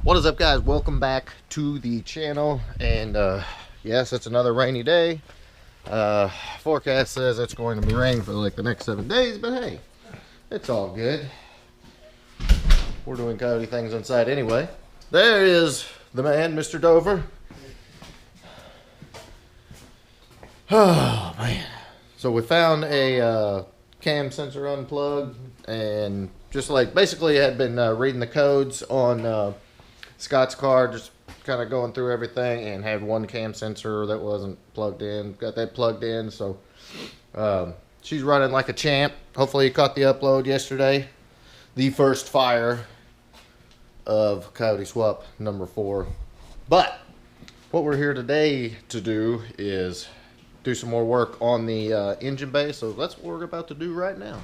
What is up, guys? Welcome back to the channel. And yes, it's another rainy day. Forecast says it's going to be raining for like the next 7 days, but hey, it's all good. We're doing coyote things inside anyway. There is the man, Mr. Dover. Oh man. So we found a cam sensor unplugged, and just like basically had been reading the codes on Scott's car, just kind of going through everything, and had one cam sensor that wasn't plugged in. Got that plugged in, so she's running like a champ. Hopefully you caught the upload yesterday. The first fire of Coyote Swap number 4. But what we're here today to do is do some more work on the engine bay. So that's what we're about to do right now.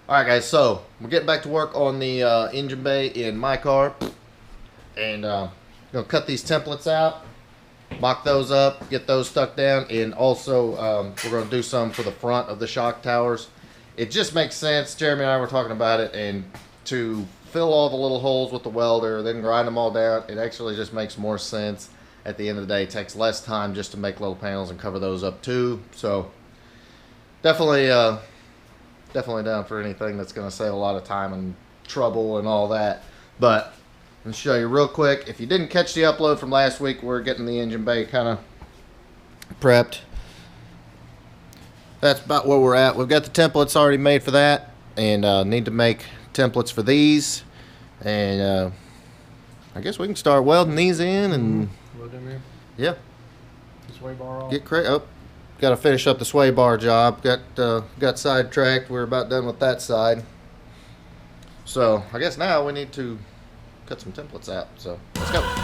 Alright guys, so we're getting back to work on the engine bay in my car. And gonna cut these templates out, mock those up, get those stuck down, and also we're gonna do some for the front of the shock towers. It just makes sense, Jeremy and I were talking about it, and to fill all the little holes with the welder, then grind them all down, it actually just makes more sense. At the end of the day, it takes less time just to make little panels and cover those up too. So definitely down for anything that's gonna save a lot of time and trouble and all that. But I'll show you real quick. If you didn't catch the upload from last week, we're getting the engine bay kind of prepped. That's about where we're at. We've got the templates already made for that, and need to make templates for these. And I guess we can start welding these in and yeah, the sway bar off. get crazy. Oh, got to finish up the sway bar job. Got sidetracked. We're about done with that side. So I guess now we need to cut some templates out, so let's go.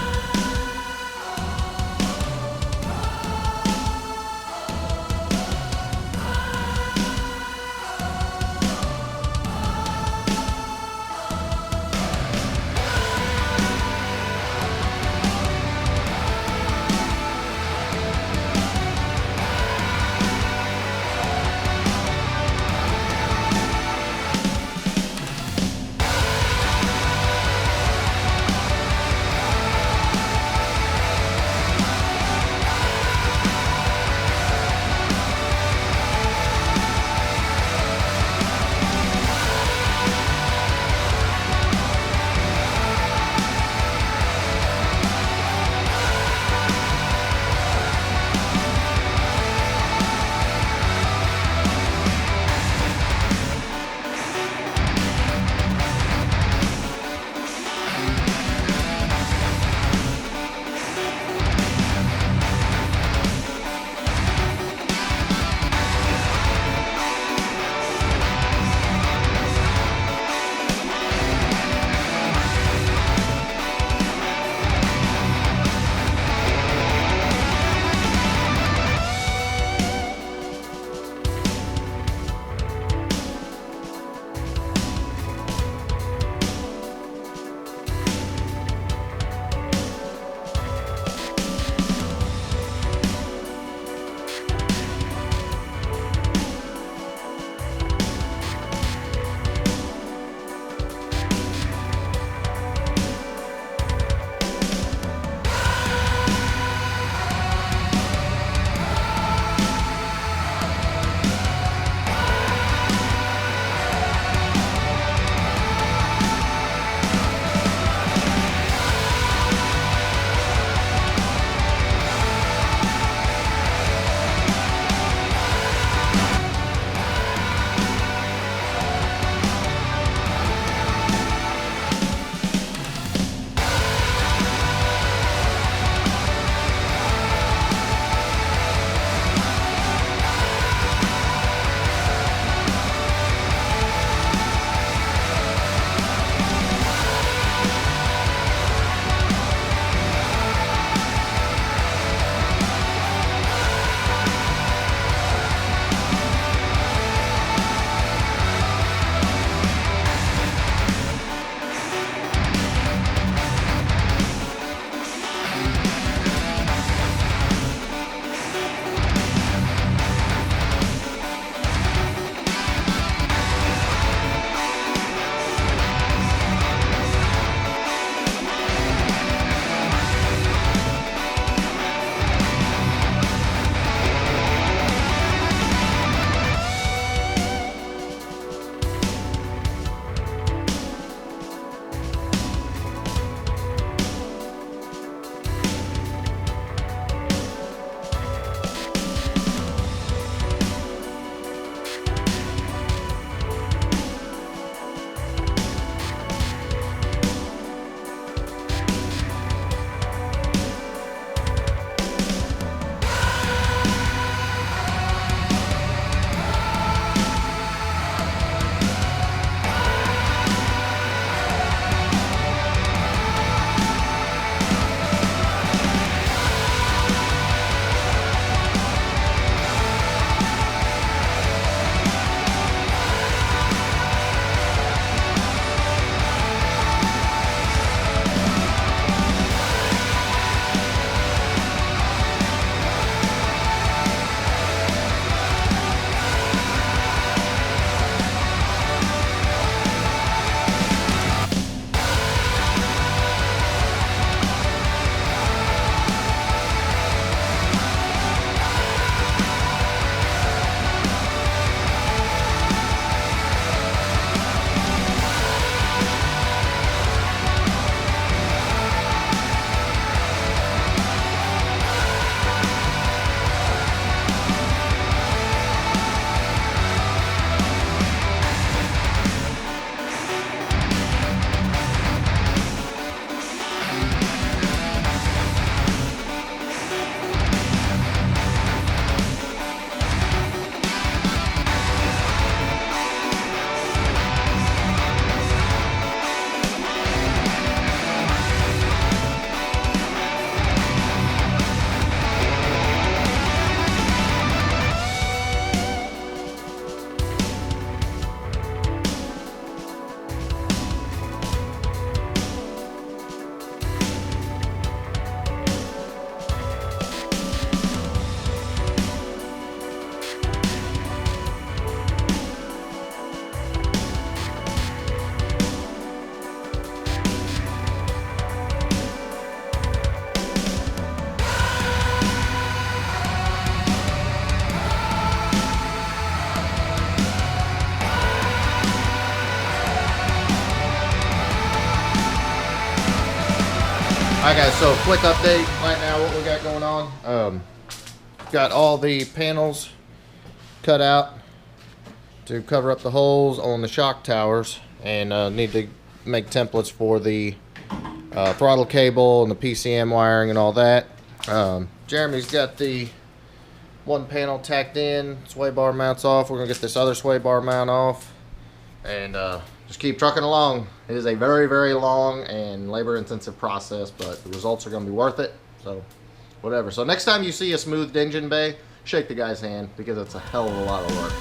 Alright guys, so quick update right now what we got going on. Got all the panels cut out to cover up the holes on the shock towers, and need to make templates for the throttle cable and the PCM wiring and all that. Jeremy's got the one panel tacked in, sway bar mounts off. We're gonna get this other sway bar mount off and just keep trucking along. It is a very, very long and labor intensive process, but the results are gonna be worth it. So whatever. So next time you see a smoothed engine bay, shake the guy's hand, because it's a hell of a lot of work.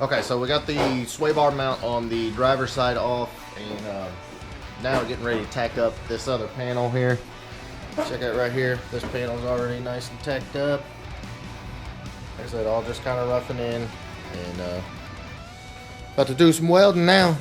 Okay, so we got the sway bar mount on the driver's side off, and now we're getting ready to tack up this other panel here. Check out right here. This panel's already nice and tacked up. Like I said, all just kind of roughing in, and about to do some welding now.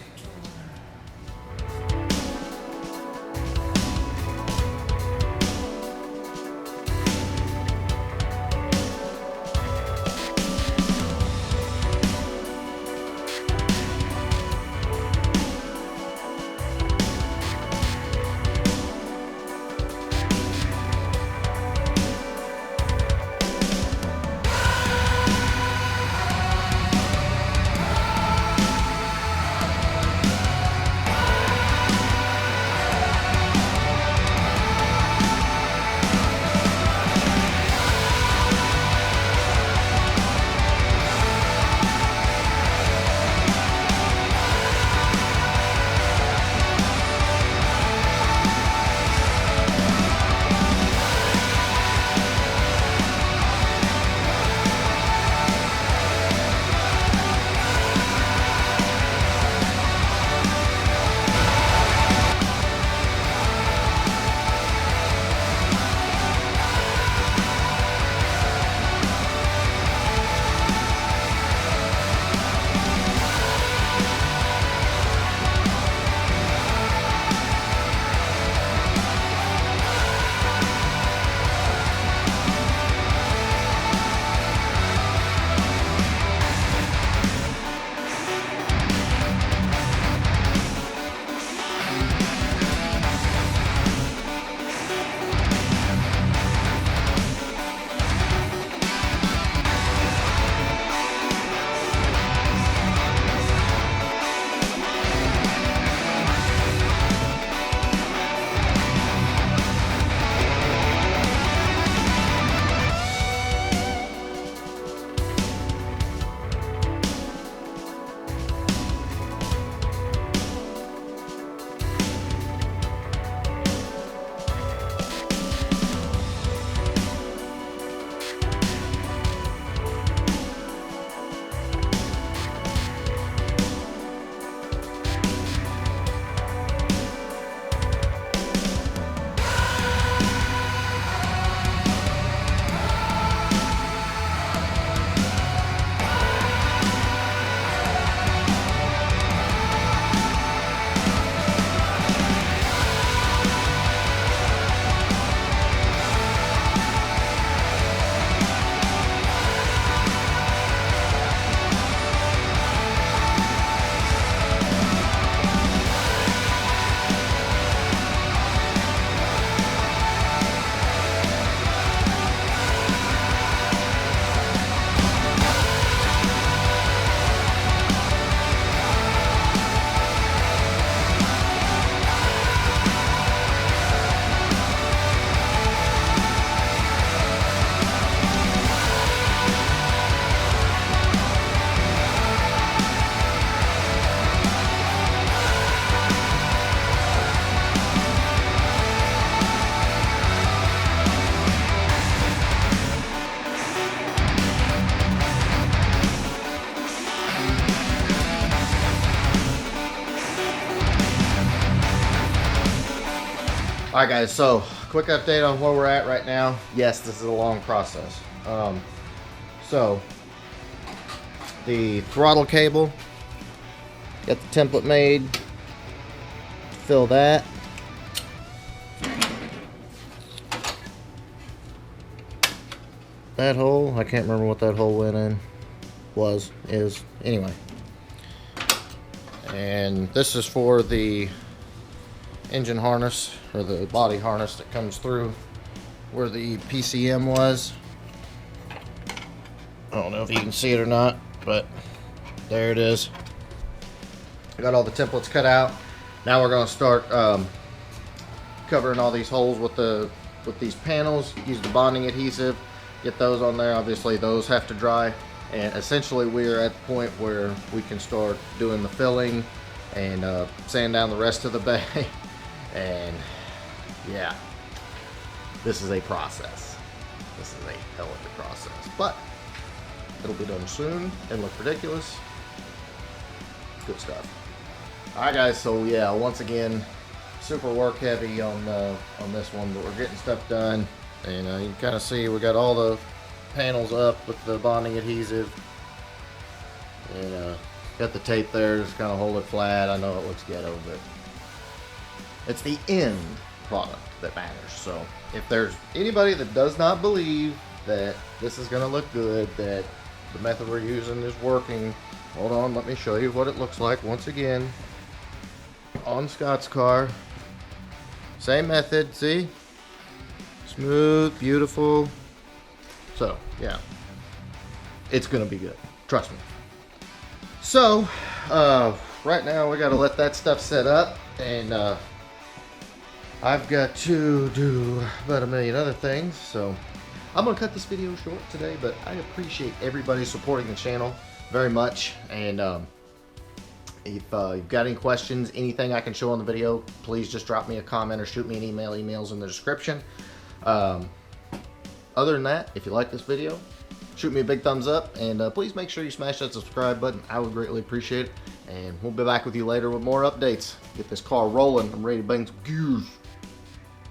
Alright guys, so quick update on where we're at right now. Yes, this is a long process. So the throttle cable, got the template made. Fill that. That hole, I can't remember what that hole went in. Is. Anyway. And this is for the engine harness, or the body harness that comes through where the PCM was. I don't know if you can see it or not, but there it is. I got all the templates cut out. Now we're going to start covering all these holes with these panels. Use the bonding adhesive. Get those on there. Obviously those have to dry, and essentially we're at the point where we can start doing the filling and sand down the rest of the bay. And yeah, this is a process. This is a hell of a process, but it'll be done soon and look ridiculous. Good stuff. Alright guys, so yeah, once again, super work heavy on this one, but we're getting stuff done. And you can kind of see we got all the panels up with the bonding adhesive. And got the tape there, just kind of hold it flat. I know it looks ghetto, but it's the end product that matters. So if there's anybody that does not believe that this is going to look good, that the method we're using is working, hold on, let me show you what it looks like once again on Scott's car. Same method, see? Smooth, beautiful. So, yeah. It's going to be good. Trust me. So, right now we got to let that stuff set up, and I've got to do about a million other things, so I'm going to cut this video short today, but I appreciate everybody supporting the channel very much. And if you've got any questions, anything I can show on the video, please just drop me a comment or shoot me an email. Email's in the description. Other than that, if you like this video, shoot me a big thumbs up, and please make sure you smash that subscribe button. I would greatly appreciate it, and we'll be back with you later with more updates. Get this car rolling. I'm ready to bang some gears.